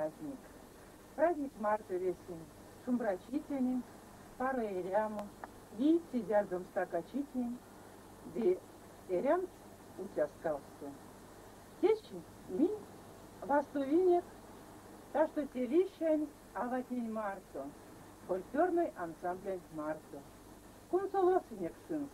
праздник. Праздник марта весен, шумбрачителен, пару эряму, вид сидярдом стакачителен, де эрямц утяскался. Течи ми вастувинек, та что телищен аватень марто, фольклорный ансамбль марто. Кунсолосинек сынс.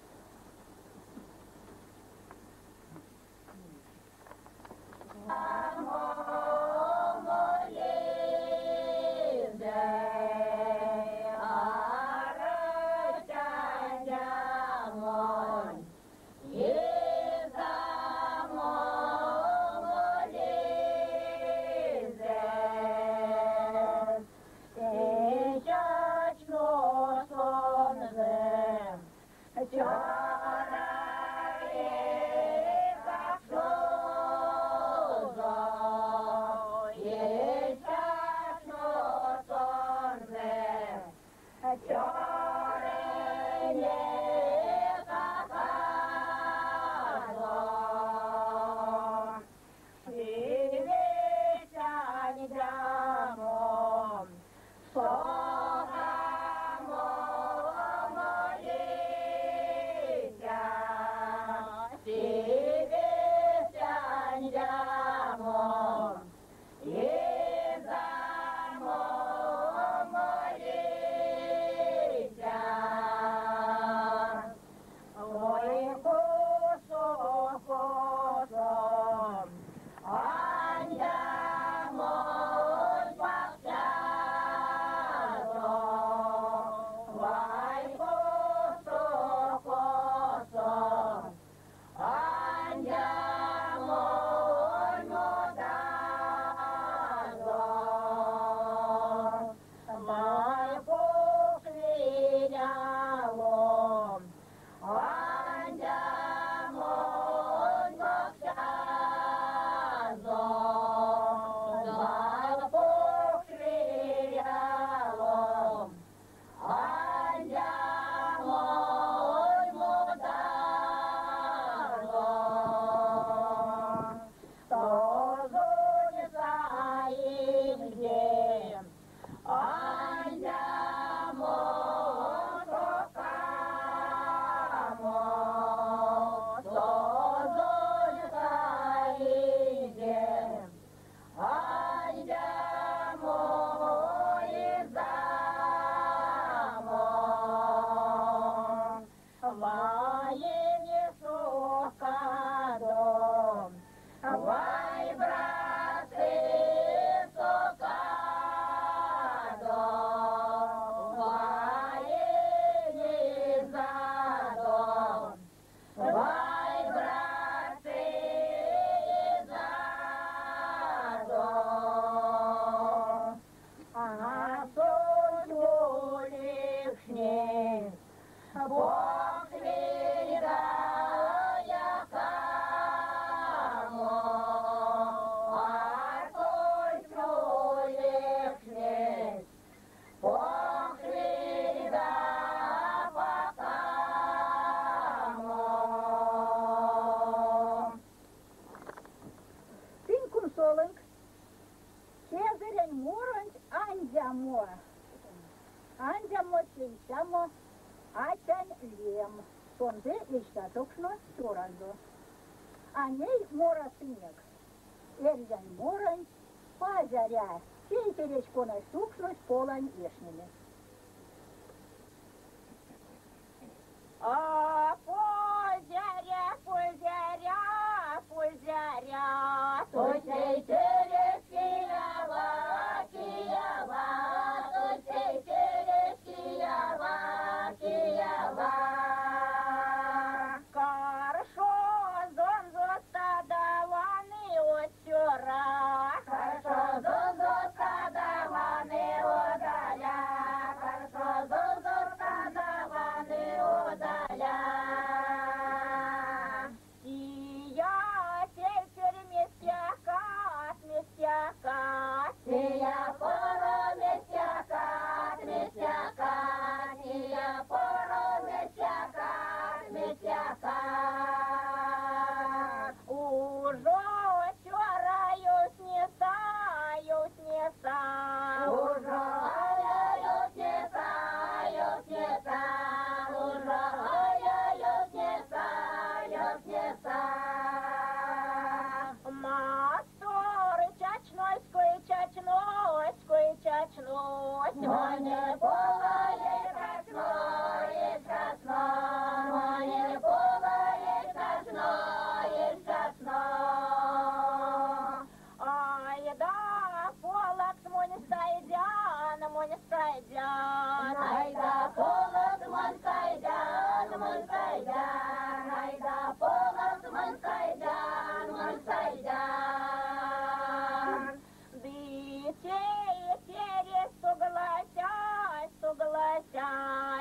через согласясь,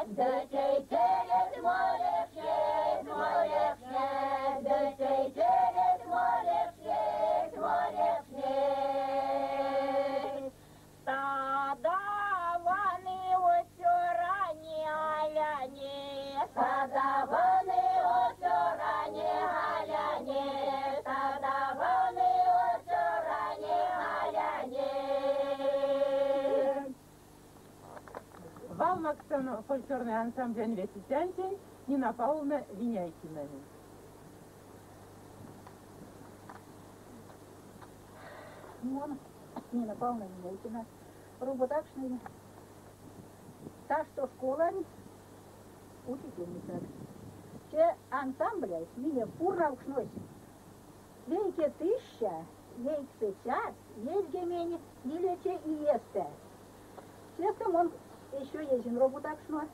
детей через море шесть, детей через море шесть. Стада ваны все ранее, стада ваны все ранее, стада ваны все ранее. Валмаксон фольклорный ансамбль университянти Нина Павловна Виняйкина. Нина Павловна Виняйкина. Роботачный. Та, что школа, учительница. Все ансамбля мне пурнаушной. Вейке 1000, вейк 50, есть гемени, нилече и есте. Честно, он еще есть роботачной.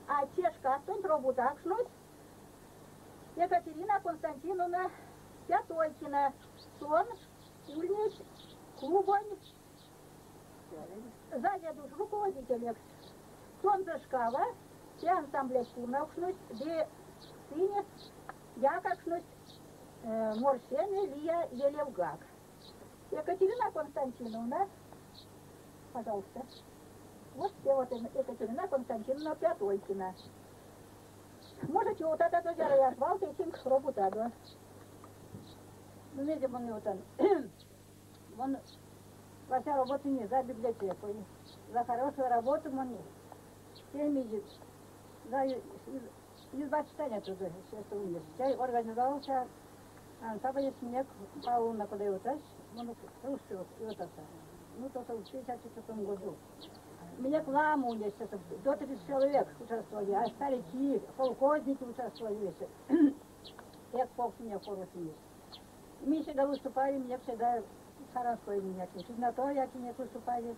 А чешка стонь роботачной. Екатерина Константиновна Пятойкина. Сон, улиц, клубонь. Сзади душ руководитель. Сон Зашкава, все ансамбля пурнаушной, где синес, якакшной, Морсены, Лия, Елевгак. Екатерина Константиновна, пожалуйста. Вот все вот Екатерина Константиновна Пятойкина. Можете вот это тоже я швал, тейсинг роботаду. Ну, видимо, он ваша работа не за библиотеку, за хорошую работу он семьи, за избачтание туда, сейчас умер. Я организовался, ансамбль снег, Павловна подается, он слушал, и вот это. Ну, то в 1954 году. Меня к ламу у сейчас до 30 человек участвовали, а старики, колхозники участвовали. Як полк меня хороший. Мы всегда выступали, мне всегда Саранское меня. На то, як и не выступали,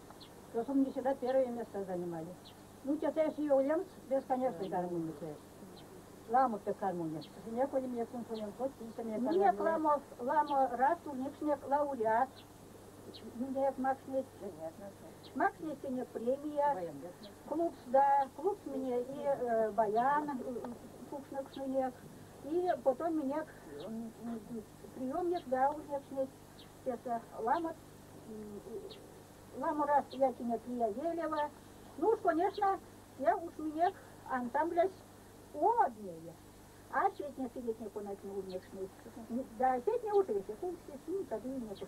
то что мне всегда первое место занимали. Ну, теперь и Уильямс бесконечный гармоники. Ламу ты гармония. Неколи мне кунфуем, вот и мне гармония. Мне ламу раз, у них снег лауреат. Мне Макснес, Макснес мне премия, клуб, да, клуб мне и баян, фукшнак, и потом мне приемник, да, у меня это ламот, ламу раз я кинет Елева. Ну уж, конечно, я уж мне ансамбля однее. А сетня сидеть не понять не умешный. Да, сетня уже есть, все тогда и нет.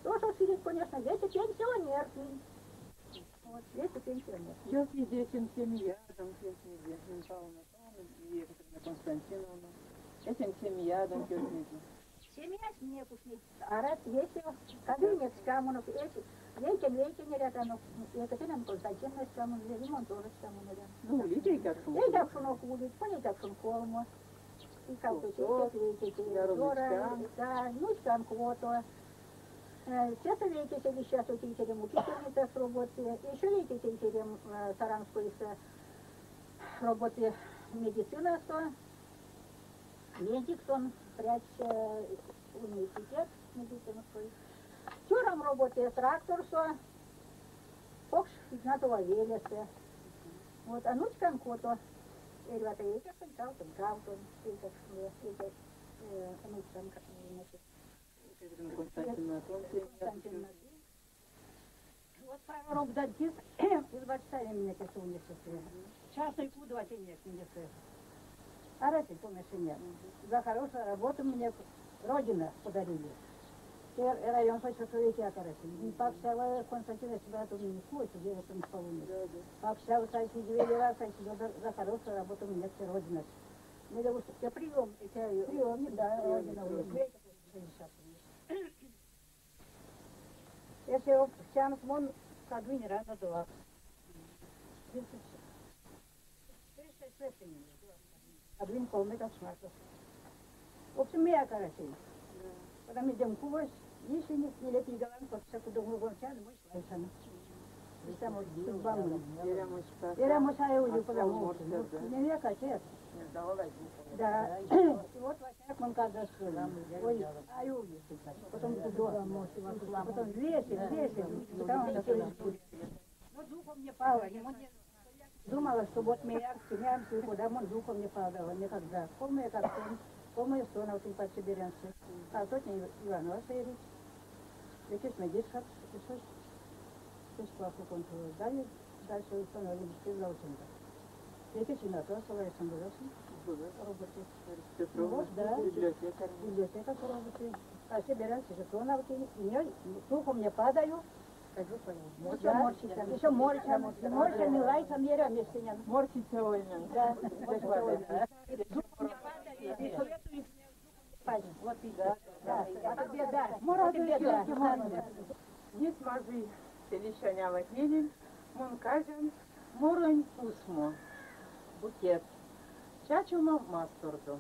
То, что сидит, конечно, дети пенсионерки. Вот, дети пенсионерки. Если детям семья, там если Нина Павловна и Екатерина Константиновна. Этим семья, там кёрники. Семья с мне кушнит. А раз весело, кабинет с камунов, веки не рядом, Екатерина Константиновна с камунов, Римон тоже с камунов. Ну, литей как шум. Я так шунок будет, понял так шун колмо. И как тут веки, да, ну станквото. Все веки сейчас учителем учительница с работы, еще веки учителем Саранской с работы медицина, медиксон, прячь университет медицинский. Вчера работает трактор, покш Игнатова Велеса. Вот, а ночь конкото. Ребята, я сейчас кончал, вот пару дантист избавляли меня как университет. Частный куда не университет. А раз и помещение. За хорошую работу мне родина подарили. Район хочет человека окоротили. И пообщала Константина себя тут не хочет, где это не получится. Пообщала с Айсидвелева, за хорошую работу мне все родина. Мне удовольствие. Я приемник, да, родина. Если сям смон, каду не рано дала. 36 лет мне. Адвин колмета смарта. В общем, я короче. Когда мы идем кувать, если не лепи голан, вот всякую думаю, вон тяну, мой слайсан. Estamos vamos. Éramos Éramos a Eulю, потому что не век отец. Да. И вот вот он когда сказал, ой, а Юлю, потом туда, потом весим, потом он начал. Ну, духом мне пало, думала, что вот мягкий, куда он духом не падал, никогда. Помню, как сон, помню, сон, а вот им подсоберемся. А тот не Иванова Саевич, якийсь медичка, щось плохо контролює. Дальше установили співзавченка. Якийсь Інатосова, Самбулосин, роботи. Вот, да, библиотека по роботи. А все беремся, же сон, а вот духом не падаю. Еще морщами, лайком, ерем, Морщиться война. Да, духом не падаю, и советую вот и да. А тебе да. А тебе да. Не смажи селищаня книгин, монказен, моронь усмо. Букет. Чачума масторду.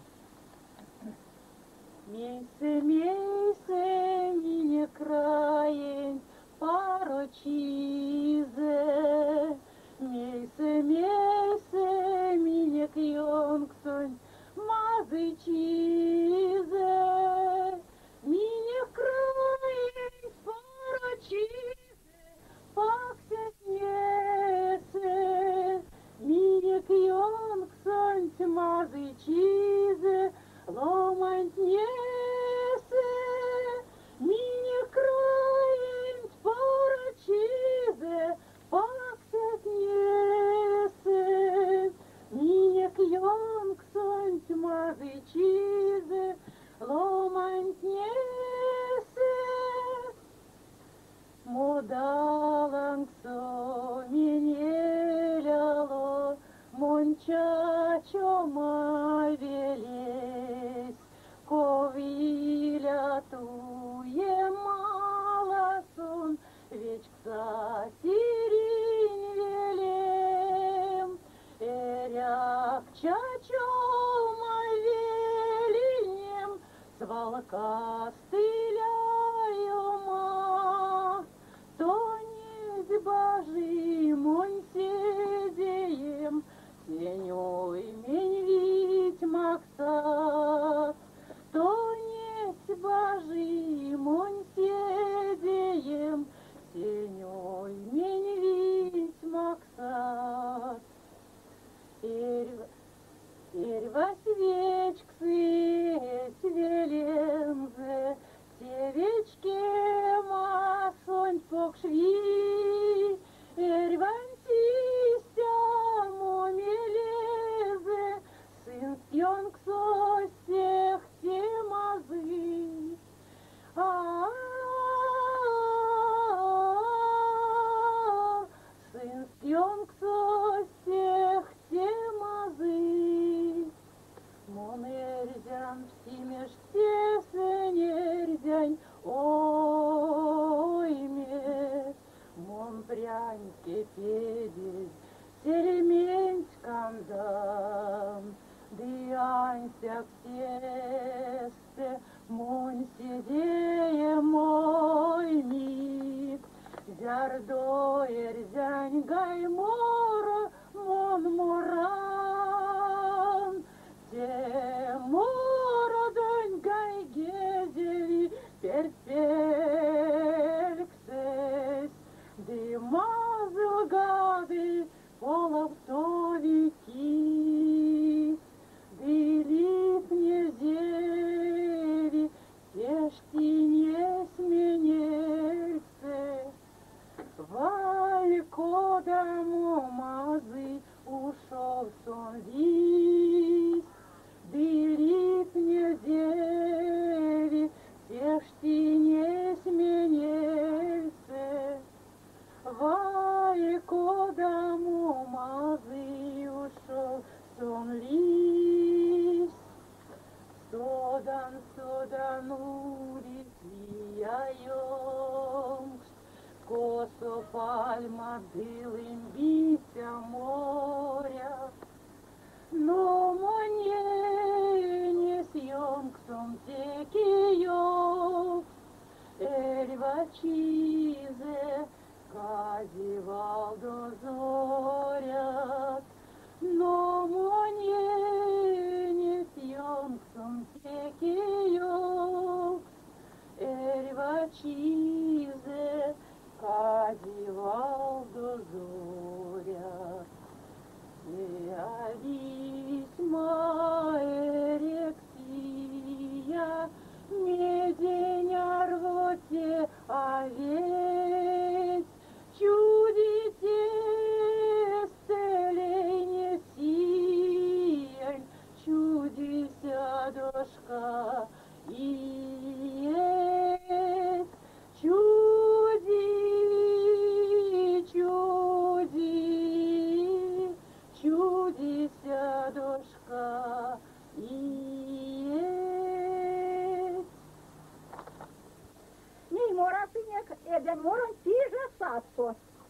Мейсе, мине краень, парочизе. Мейсе, мине кьонксонь, мазычизе. Мине краень, парочизе, пахнет несе. Мине кьонксонь, мазычизе, ломать несе. Мине краень, парочизе, пахнет несе. Мине кьонксонь, мазычизе, ломать несе. Модалангсо менеляло, мончачо мавелес, ковиля туе маласон, вечкса сирень велем, эряк чачо мавелинем, свалка стыляема, то не божи монь седеем, сенёй мень вить максат, то не божи монь седеем, сенёй мень вить максат. Эрва свечксы свелензе, севечке масонь покшви, эрвантистя момелезе, сын стьонксо всех темазы. Сын стьонксо всех темазы. Мон эрзян всимеш тесенерзянь, ой ме, мон пряньке педись, селемень скандам, дыанься к тесте, мон седее мой миг, зярдо эрзянь гаймора, мон моран, те мородонь гай гезеви перфексес, дымазыл гады половтовики, дылит не зеви, тешки не сменельце, валько дому мазы ушел сон вись, дылит не зеви, тешки не сменельце, валько дому мазы ушел сон лись. Содан улицияёмс, косо пальма дылым бися моря, но мне не съемксом текиёв, эльвачизе казива все.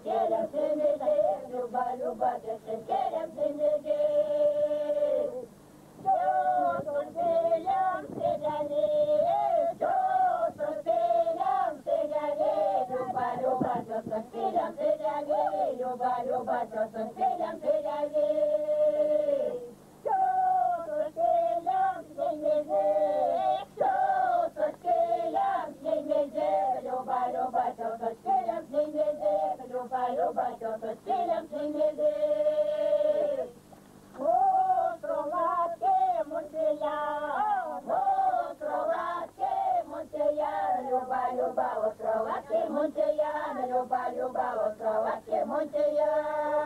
Селям, синеде, люба, люба, селям, синеде. Что селям, селяне, что селям, селяне, люба, люба, что селям, селяне, люба, люба, что селям, селяне. Что селям, селяне, что селям, селяне, люба, люба, что селям, селяне, люба, люба, что селям, селяне. Островатке мунтея, люба, люба, островатке мунтея, люба, люба, островатке мунтея.